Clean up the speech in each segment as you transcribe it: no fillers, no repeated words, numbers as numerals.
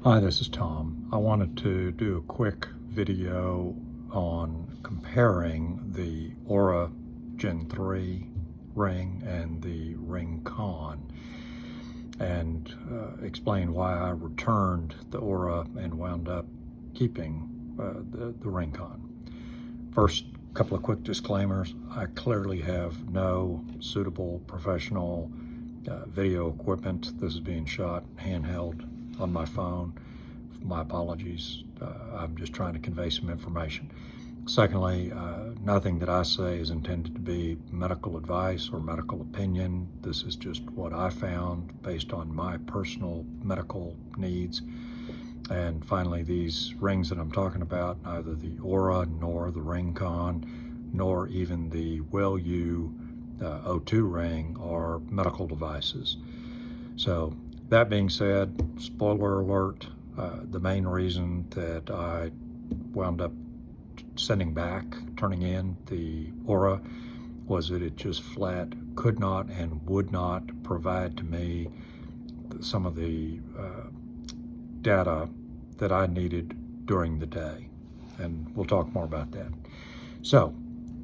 Hi, this is Tom. I wanted to do a quick video on comparing the Aura Gen 3 ring and the Ring Con and explain why I returned the Aura and wound up keeping the Ring Con. First, a couple of quick disclaimers. I clearly have no suitable professional video equipment. This is being shot handheld on my phone. My apologies. I'm just trying to convey some information. Secondly, nothing that I say is intended to be medical advice or medical opinion. This is just what I found based on my personal medical needs. And finally, these rings that I'm talking about, neither the Aura nor the Ring Con, nor even the WellU O2 ring are medical devices. So that being said, spoiler alert, the main reason that I wound up turning in the Aura was that it just flat could not and would not provide to me some of the data that I needed during the day. And we'll talk more about that. So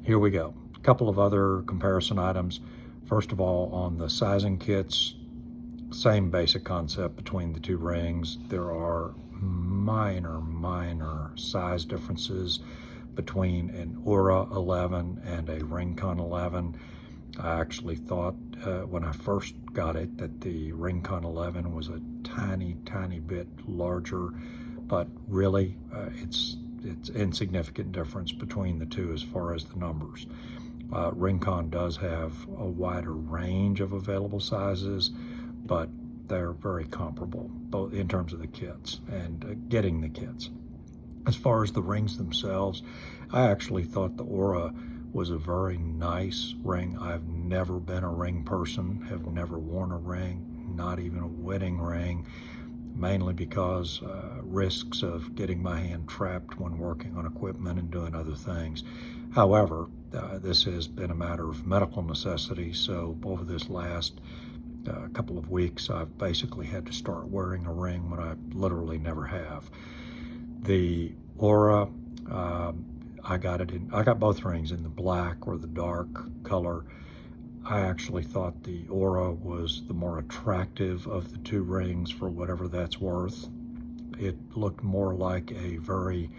here we go. A couple of other comparison items. First of all, on the sizing kits, same basic concept between the two rings. There are minor size differences between an Aura 11 and a Ring Con 11. I actually thought when I first got it that the Ring Con 11 was a tiny bit larger, but really it's insignificant difference between the two as far as the numbers. Ring Con does have a wider range of available sizes, but they're very comparable, both in terms of the kits and getting the kits. As far as the rings themselves, I actually thought the Aura was a very nice ring. I've never been a ring person, have never worn a ring, not even a wedding ring, mainly because risks of getting my hand trapped when working on equipment and doing other things. However, this has been a matter of medical necessity, so over this last couple of weeks, I've basically had to start wearing a ring when I literally never have. The Aura, I got both rings in the black or the dark color. I actually thought the Aura was the more attractive of the two rings for whatever that's worth. It looked more like a very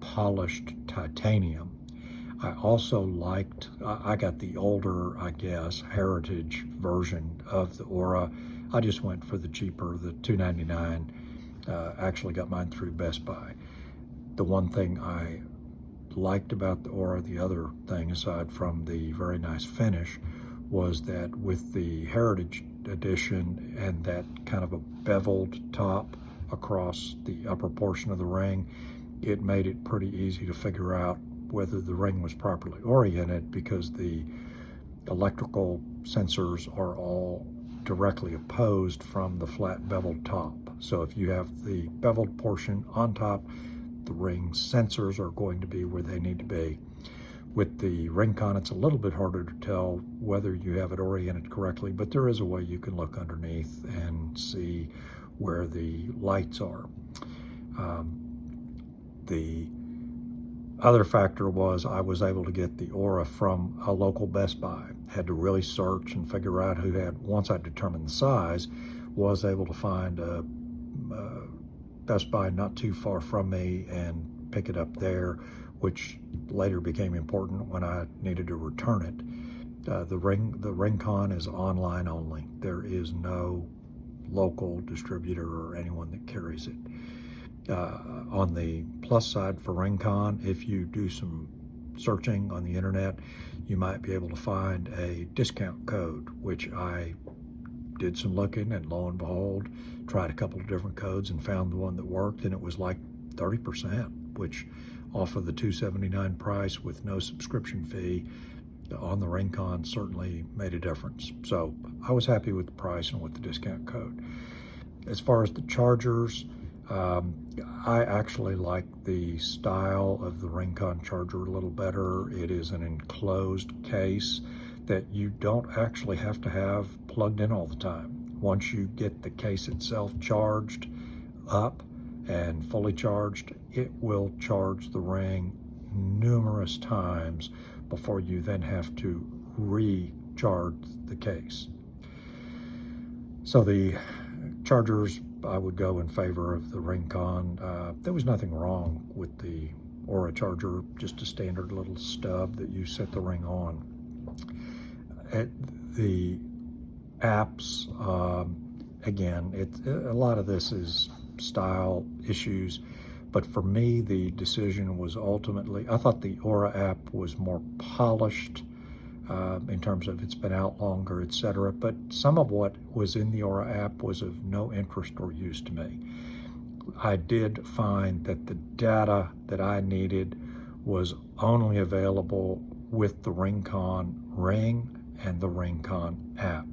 polished titanium. I also liked, I got the older, I guess, heritage version of the Aura. I just went for the cheaper, the $299. Actually got mine through Best Buy. The one thing I liked about the Aura, the other thing aside from the very nice finish, was that with the Heritage Edition and that kind of a beveled top across the upper portion of the ring, it made it pretty easy to figure out whether the ring was properly oriented, because the electrical sensors are all directly opposed from the flat beveled top. So if you have the beveled portion on top, the ring sensors are going to be where they need to be. With the Ring Con, it's a little bit harder to tell whether you have it oriented correctly, but there is a way you can look underneath and see where the lights are. The other factor was I was able to get the Aura from a local Best Buy. Had to really search and figure out who had, once I determined the size, was able to find a Best Buy not too far from me and pick it up there, which later became important when I needed to return it. The Ring Con is online only. There is no local distributor or anyone that carries it. On the plus side for Ring Con, if you do some searching on the internet, you might be able to find a discount code, which I did some looking, and lo and behold, tried a couple of different codes and found the one that worked, and it was like 30%, which off of the $279 price with no subscription fee on the Ring Con certainly made a difference. So I was happy with the price and with the discount code. As far as the chargers, I actually like the style of the Ring Con charger a little better. It is an enclosed case that you don't actually have to have plugged in all the time. Once you get the case itself charged up, and fully charged, it will charge the ring numerous times before you then have to recharge the case. So the chargers, I would go in favor of the Rincon. There was nothing wrong with the Aura charger, just a standard little stub that you set the ring on. The apps, again, a lot of this is style issues, but for me, the decision was ultimately, I thought the Aura app was more polished in terms of it's been out longer, etc. But some of what was in the Aura app was of no interest or use to me. I did find that the data that I needed was only available with the Rincon ring and the Rincon app.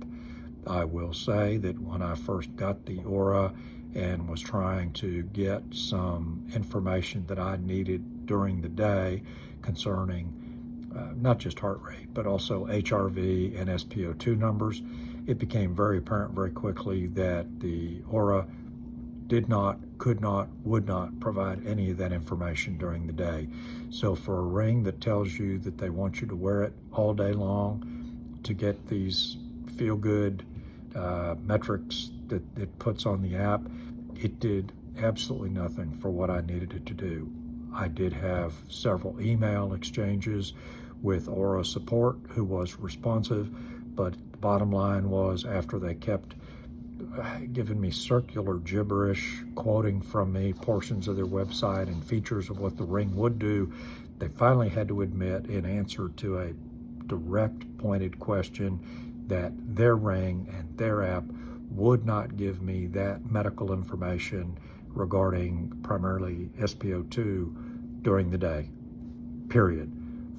I will say that when I first got the Aura and was trying to get some information that I needed during the day concerning not just heart rate, but also HRV and SPO2 numbers, it became very apparent very quickly that the Aura did not, could not, would not provide any of that information during the day. So for a ring that tells you that they want you to wear it all day long to get these feel-good metrics that it puts on the app, it did absolutely nothing for what I needed it to do. I did have several email exchanges with Aura support who was responsive, but the bottom line was, after they kept giving me circular gibberish, quoting from me portions of their website and features of what the ring would do, they finally had to admit, in answer to a direct pointed question, that their ring and their app would not give me that medical information regarding primarily SPO2 during the day, period.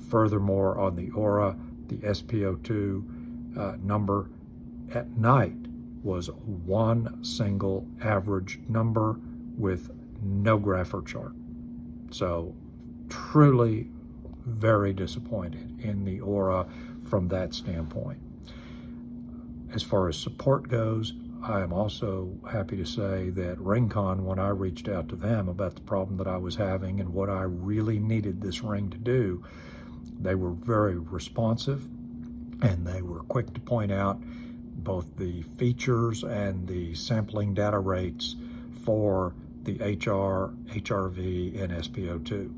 Furthermore, on the Aura, the SPO2 number at night was one single average number with no graph or chart. So truly very disappointed in the Aura from that standpoint. As far as support goes, I am also happy to say that Rincon, when I reached out to them about the problem that I was having and what I really needed this ring to do, they were very responsive, and they were quick to point out both the features and the sampling data rates for the HRV, and SPO2.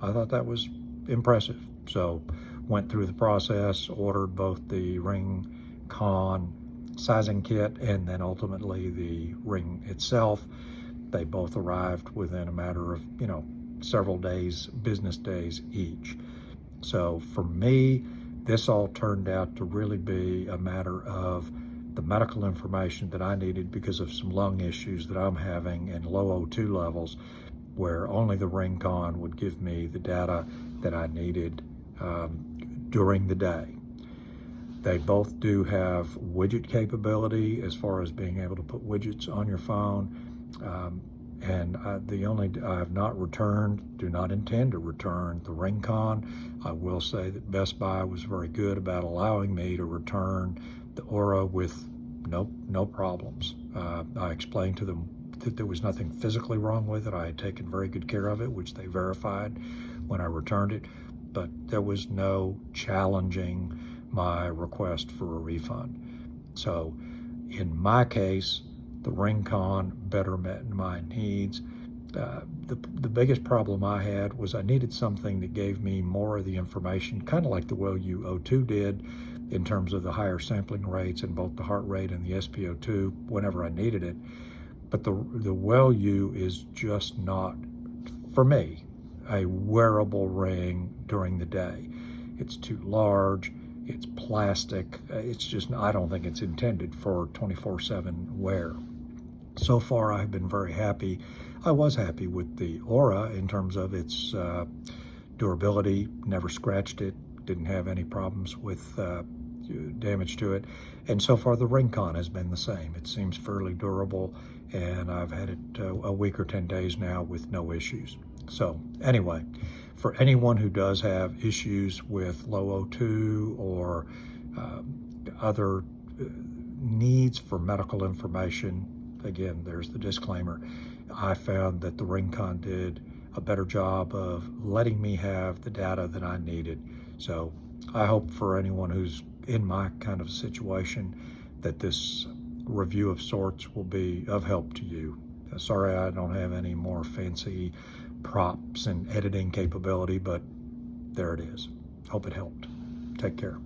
I thought that was impressive. So went through the process, ordered both the Rincon sizing kit and then ultimately the ring itself. They both arrived within a matter of, several days, business days each. So for me, this all turned out to really be a matter of the medical information that I needed because of some lung issues that I'm having and low O2 levels, where only the Rincon would give me the data that I needed during the day. They both do have widget capability as far as being able to put widgets on your phone. And I have not returned, do not intend to return the Rincon. I will say that Best Buy was very good about allowing me to return the Aura with no problems. I explained to them that there was nothing physically wrong with it. I had taken very good care of it, which they verified when I returned it, but there was no challenging my request for a refund. So in my case, the Rincon better met my needs. The biggest problem I had was I needed something that gave me more of the information, kind of like the WellU O2 did, in terms of the higher sampling rates in both the heart rate and the SPO2 whenever I needed it. But the WellU is just not, for me, a wearable ring during the day. It's too large, it's plastic, it's just, I don't think it's intended for 24/7 wear. So far, I've been very happy. I was happy with the Aura in terms of its durability, never scratched it, didn't have any problems with damage to it. And so far, the Rincon has been the same. It seems fairly durable, and I've had it a week or 10 days now with no issues. So anyway, for anyone who does have issues with low O2 or other needs for medical information, again, there's the disclaimer. I found that the Rincon did a better job of letting me have the data that I needed. So I hope for anyone who's in my kind of situation that this review of sorts will be of help to you. Sorry I don't have any more fancy props and editing capability, but there it is. Hope it helped. Take care.